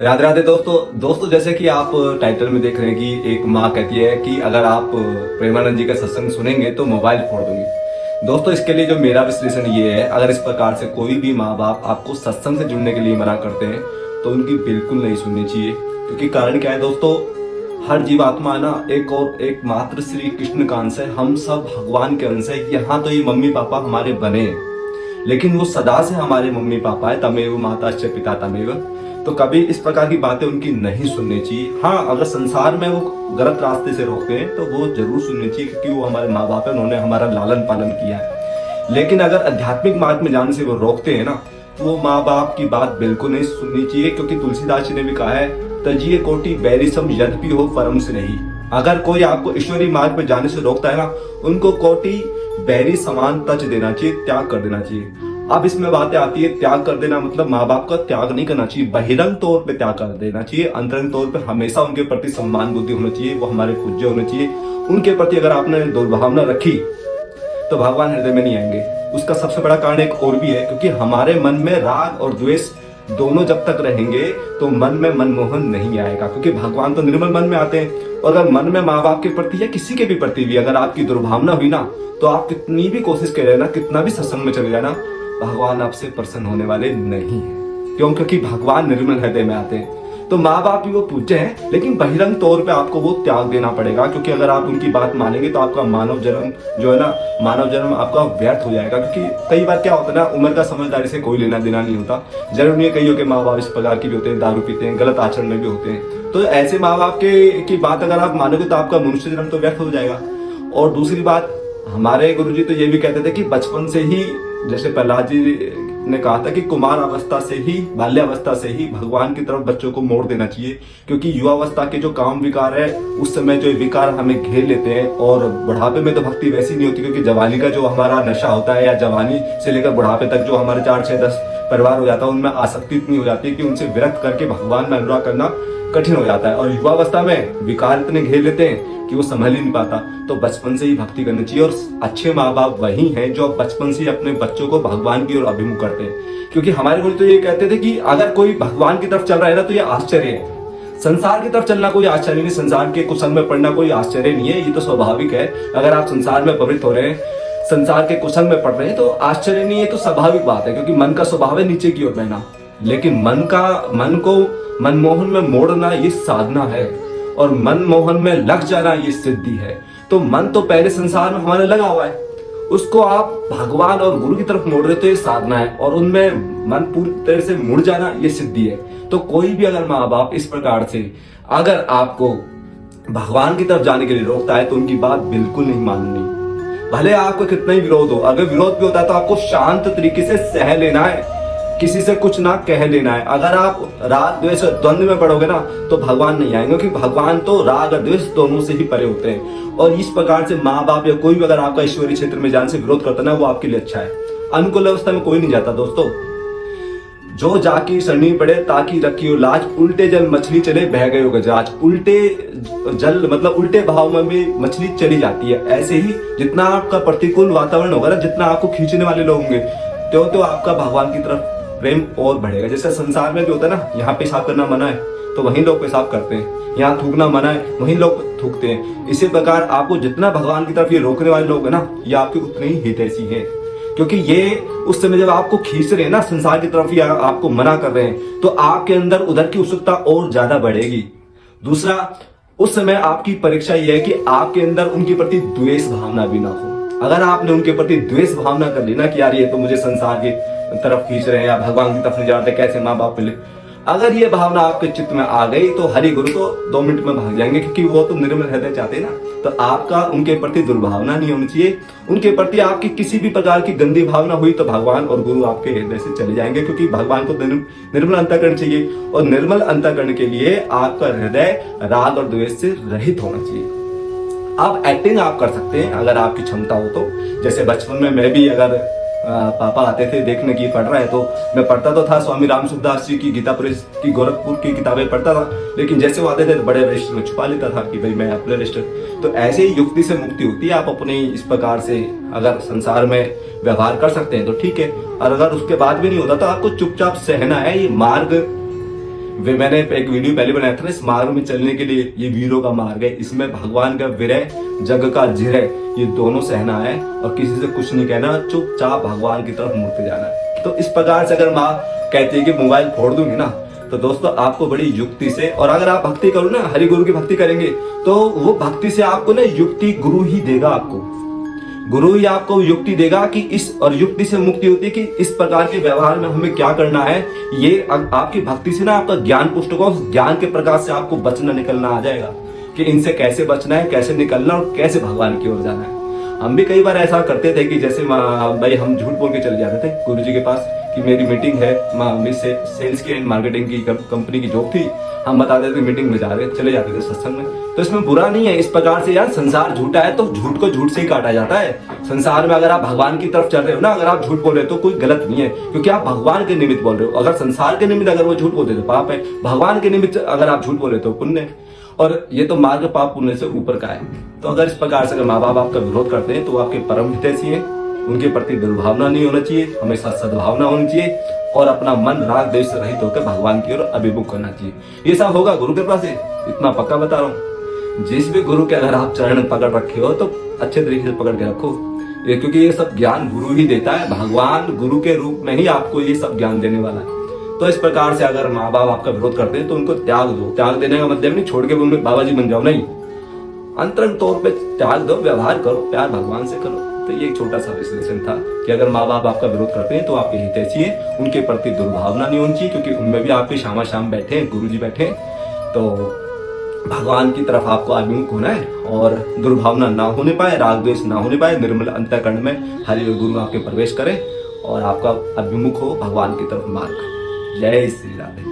राधे राधे दोस्तों जैसे कि आप टाइटल में देख रहे हैं कि एक माँ कहती है कि अगर आप प्रेमानंद जी का सत्संग सुनेंगे तो मोबाइल फोड़ दूंगी। दोस्तों इसके लिए जो मेरा विश्लेषण ये है, अगर इस प्रकार से कोई भी माँ बाप आपको सत्संग से जुड़ने के लिए मना करते हैं तो उनकी बिल्कुल नहीं सुननी चाहिए। क्योंकि कारण क्या है दोस्तों, हर जीवात्मा ना एक मात्र श्री कृष्ण का अंश है। हम सब भगवान के अंश है। यहाँ तो ये मम्मी पापा हमारे बने हैं, लेकिन वो सदा से हमारे मम्मी पापा है। तमेव माता च पिता तमेव। तो कभी इस प्रकार की बातें उनकी नहीं सुननी चाहिए। हाँ, अगर संसार में वो गलत रास्ते से रोकते हैं तो वो जरूर सुननी चाहिए, क्योंकि वो हमारे माँ बाप है, उन्होंने हमारा लालन पालन किया है। लेकिन अगर आध्यात्मिक मार्ग में जाने से वो रोकते हैं ना, तो वो माँ बाप की बात बिल्कुल नहीं सुननी चाहिए। क्योंकि तुलसीदास जी ने भी कहा है, तजिए कोटि बैरिसम यद्यपि हो परम से नहीं। अगर कोई आपको ईश्वरीय मार्ग पे जाने से रोकता है ना, उनको कोटि बैरी समान तज देना चाहिए, त्याग कर देना चाहिए। अब इसमें बातें आती है, त्याग कर देना मतलब माँ बाप का त्याग नहीं करना चाहिए, बहिरंग तौर पे त्याग कर देना चाहिए। अंतरंग तौर पे हमेशा उनके प्रति सम्मान बुद्धि होना चाहिए, वो हमारे पूज्य होने चाहिए। उनके प्रति अगर आपने दुर्भावना रखी तो भगवान हृदय में नहीं आएंगे। उसका सबसे बड़ा कारण एक और भी है, क्योंकि हमारे मन में राग और द्वेष दोनों जब तक रहेंगे तो मन में मनमोहन नहीं आएगा। क्योंकि भगवान तो निर्मल मन में आते हैं। और अगर मन में माँ बाप के प्रति या किसी के भी प्रति भी अगर आपकी दुर्भावना हुई ना, तो आप कितनी भी कोशिश करें ना, कितना भी सत्संग में चले जाए ना, भगवान आपसे प्रसन्न होने वाले नहीं है। क्यों? क्योंकि भगवान निर्मल हृदय में आते हैं। तो माँ बाप भी वो पूज्य हैं, लेकिन बहिरंग तौर पे आपको वो त्याग देना पड़ेगा। क्योंकि अगर आप उनकी बात मानेंगे तो आपका मानव जन्म जो है ना, मानव जन्म आपका व्यर्थ हो जाएगा। क्योंकि कई बार क्या होता है ना, उम्र का समझदारी से कोई लेना देना नहीं होता। जरूर नहीं है कईयों के माँ बाप इस प्रकार के भी होते हैं, दारू पीते हैं, गलत आचरण में भी होते हैं। तो ऐसे माँ बाप की बात अगर आप मानोगे तो आपका मनुष्य जन्म तो व्यर्थ हो जाएगा। और दूसरी बात, हमारे गुरुजी तो ये भी कहते थे कि बचपन से ही, जैसे प्रहलाद जी ने कहा था कि कुमार अवस्था से ही, बाल्यावस्था से ही भगवान की तरफ बच्चों को मोड़ देना चाहिए। क्योंकि युवावस्था के जो काम विकार है, उस समय जो विकार हमें घेर लेते हैं। और बुढ़ापे में तो भक्ति वैसी नहीं होती, क्योंकि जवानी का जो हमारा नशा होता है, या जवानी से लेकर बुढ़ापे तक जो हमारे 4, 6, 10 परिवार हो जाता है, उनमें आसक्ति इतनी हो जाती है कि उनसे विरक्त करके भगवान में अनुराग करना कठिन हो जाता है। और युवावस्था में विकार इतने घेर लेते हैं कि वो संभल ही नहीं पाता। तो बचपन से ही भक्ति करनी चाहिए। और अच्छे माँ बाप वही हैं जो बचपन से ही अपने बच्चों को भगवान की ओर अभिमुख करते हैं। क्योंकि हमारे गुरु तो ये कहते थे कि अगर कोई भगवान की तरफ चल रहा है ना, तो ये आश्चर्य है। संसार की तरफ चलना कोई आश्चर्य नहीं, संसार के कुसंग में पड़ना कोई आश्चर्य नहीं है, ये तो स्वाभाविक है। अगर आप संसार में प्रवृत्त हो रहे हैं, संसार के कुसंग में पड़ रहे हैं, तो आश्चर्य नहीं है, तो स्वाभाविक बात है। क्योंकि मन का स्वभाव है नीचे की ओर बहना, लेकिन मन को मनमोहन में मोड़ना ये साधना है, और मनमोहन में लग जाना ये सिद्धि है। तो मन तो पहले संसार में हमारे लगा हुआ है, उसको आप भगवान और गुरु की तरफ मोड़ रहे तो ये साधना है, और उनमें मन पूरी तरह से मुड़ जाना ये सिद्धि है। तो कोई भी अगर माँ बाप इस प्रकार से अगर आपको भगवान की तरफ जाने के लिए रोकता है तो उनकी बात बिल्कुल नहीं माननी। भले आपको कितना ही विरोध हो, अगर विरोध भी होता है तो आपको शांत तरीके से सह लेना है, किसी से कुछ ना कह लेना है। अगर आप राग द्वेष और द्वंद्व में पड़ोगे ना, तो भगवान नहीं आएंगे। क्योंकि भगवान तो राग और द्वेष दोनों से ही परे होते हैं। और इस प्रकार से माँ बाप या कोई भी अगर आपका ईश्वरीय क्षेत्र में जाने से विरोध करता ना, वो आपके लिए अच्छा है। अनुकूल अवस्था में कोई नहीं जाता दोस्तों। जो जाकी सरनी पड़े ताकि रखियो लाज, उल्टे जल मछली चले बह गए गजाज। उल्टे जल मतलब उल्टे भाव में भी मछली चली जाती है। ऐसे ही जितना आपका प्रतिकूल वातावरण होगा ना, जितना आपको खींचने वाले लोग होंगे, तो आपका भगवान की तरफ प्रेम और बढ़ेगा। जैसे संसार में भी होता है ना, यहाँ पेशाब करना मना है तो वहीं लोग पेशाब करते हैं, यहाँ थूकना मना है वहीं लोग थूकते हैं। इसी प्रकार आपको जितना भगवान की तरफ ये रोकने वाले लोग हैं ना, ये आपके उतने ही हितैषी हैं। क्योंकि ये उस समय जब आपको खींच रहे हैं ना संसार की तरफ, या आपको मना कर रहे हैं, तो आपके अंदर उधर की उत्सुकता और ज्यादा बढ़ेगी। दूसरा, उस समय आपकी परीक्षा यह है कि आपके अंदर उनके प्रति द्वेष भावना भी ना हो। अगर आपने उनके प्रति द्वेष भावना कर ली ना कि यार ये तो मुझे संसार की तरफ खींच रहे हैं या भगवान की तरफ नहीं जाते, कैसे माँ बाप मिले, अगर ये भावना आपके चित्त में आ गई तो हरि गुरु तो 2 मिनट में भाग जाएंगे। क्योंकि वो तो निर्मल हृदय चाहते हैं ना। तो आपका उनके प्रति दुर्भावना नहीं होनी चाहिए। उनके प्रति आपकी किसी भी प्रकार की गंदी भावना हुई तो भगवान और गुरु आपके हृदय से चले जाएंगे। क्योंकि भगवान को निर्मल अंतःकरण चाहिए, और निर्मल अंतःकरण के लिए आपका हृदय राग और द्वेष से रहित होना चाहिए। आप एक्टिंग आप कर सकते हैं अगर आपकी क्षमता हो तो। जैसे बचपन में मैं भी, अगर पापा आते थे देखने की पढ़ रहा है तो मैं पढ़ता तो था, स्वामी राम सुखदास जी की गीता प्रेस की गोरखपुर की किताबें पढ़ता था। लेकिन जैसे वो आते थे बड़े रजिस्टर में छुपा लेता था कि भाई मैं अपने रजिस्टर। तो ऐसे ही युक्ति से मुक्ति होती है। आप अपने इस प्रकार से अगर संसार में व्यवहार कर सकते हैं तो ठीक है, और अगर उसके बाद भी नहीं होता तो आपको चुपचाप सहना है। ये मार्ग वे मैंने एक वीडियो पहले बनाया था ना, इस मार्ग में चलने के लिए ये वीरों का मार्ग है, इसमें भगवान का विरह जग का जिरह ये दोनों सहना है और किसी से कुछ नहीं कहना, चुपचाप भगवान की तरफ मुड़ते जाना है। तो इस प्रकार से अगर माँ कहती है कि मोबाइल फोड़ दूंगी ना, तो दोस्तों आपको बड़ी युक्ति से, और अगर आप भक्ति करो ना, हरि गुरु की भक्ति करेंगे तो वो भक्ति से आपको ना युक्ति गुरु ही देगा, आपको गुरु ही आपको युक्ति देगा कि इस, और युक्ति से मुक्ति होती है कि इस प्रकार के व्यवहार में हमें क्या करना है। ये आपकी भक्ति से ना आपका ज्ञान पुष्ट होगा, उस ज्ञान के प्रकाश से आपको बचना निकलना आ जाएगा कि इनसे कैसे बचना है, कैसे निकलना और कैसे भगवान की ओर जाना है। हम भी कई बार ऐसा करते थे कि जैसे भाई हम झूठ बोल के चले जाते थे गुरु जी के पास कि मेरी मीटिंग है, मेरी सेल्स की एंड मार्केटिंग की कंपनी की जॉब थी, हम बताते थे मीटिंग में जा रहे, चले जाते थे सत्संग में। तो इसमें बुरा नहीं है, इस प्रकार से यार संसार झूठा है तो झूठ को झूठ से ही काटा जाता है। संसार में अगर आप भगवान की तरफ चल रहे हो ना, अगर आप झूठ बोल रहे हो तो कोई गलत नहीं है, क्योंकि आप भगवान के निमित्त बोल रहे हो। अगर संसार के निमित्त अगर वो झूठ बोलते तो पाप है, भगवान के निमित्त अगर आप झूठ बोल रहे तो पुण्य है, और ये तो मार्ग पाप पुण्य से ऊपर का है। तो अगर इस प्रकार से अगर माँ बाप आपका विरोध करते हैं तो वो आपके परम हितैषी हैं, उनके प्रति दुर्भावना नहीं होना चाहिए, हमेशा सद्भावना होनी चाहिए और अपना मन राग द्वेष से रहित होकर भगवान की ओर अभिमुख करना चाहिए। ये सब होगा गुरु कृपा से, इतना पक्का बता रहा हूँ। जिस भी गुरु के अगर आप चरण पकड़ रखे हो तो अच्छे तरीके से पकड़ के रखो, ये क्योंकि ये सब ज्ञान गुरु ही देता है, भगवान गुरु के रूप में ही आपको ये सब ज्ञान देने वाला है। तो इस प्रकार से अगर माँ बाप आपका विरोध करते हैं तो उनको त्याग दो। त्याग देने का मतलब नहीं छोड़ के उनमें बाबा जी बन जाओ, नहीं, अंतरंग तौर पे त्याग दो, व्यवहार करो, प्यार भगवान से करो। तो ये एक छोटा सा विश्लेषण था कि अगर माँ बाप आपका विरोध करते हैं तो आपके हितैषी है, उनके प्रति दुर्भावना नहीं होनी चाहिए, क्योंकि उनमें भी आपके शामा शाम बैठे हैं, गुरु जी बैठे हैं। तो भगवान की तरफ आपको अभिमुख होना है और दुर्भावना ना होने पाए, राग द्वेष ना होने पाए, निर्मल अंतःकरण में हरि और गुरु आपके प्रवेश करें और आपका अभिमुख हो भगवान की तरफ मार्ग। जय श्री राधे।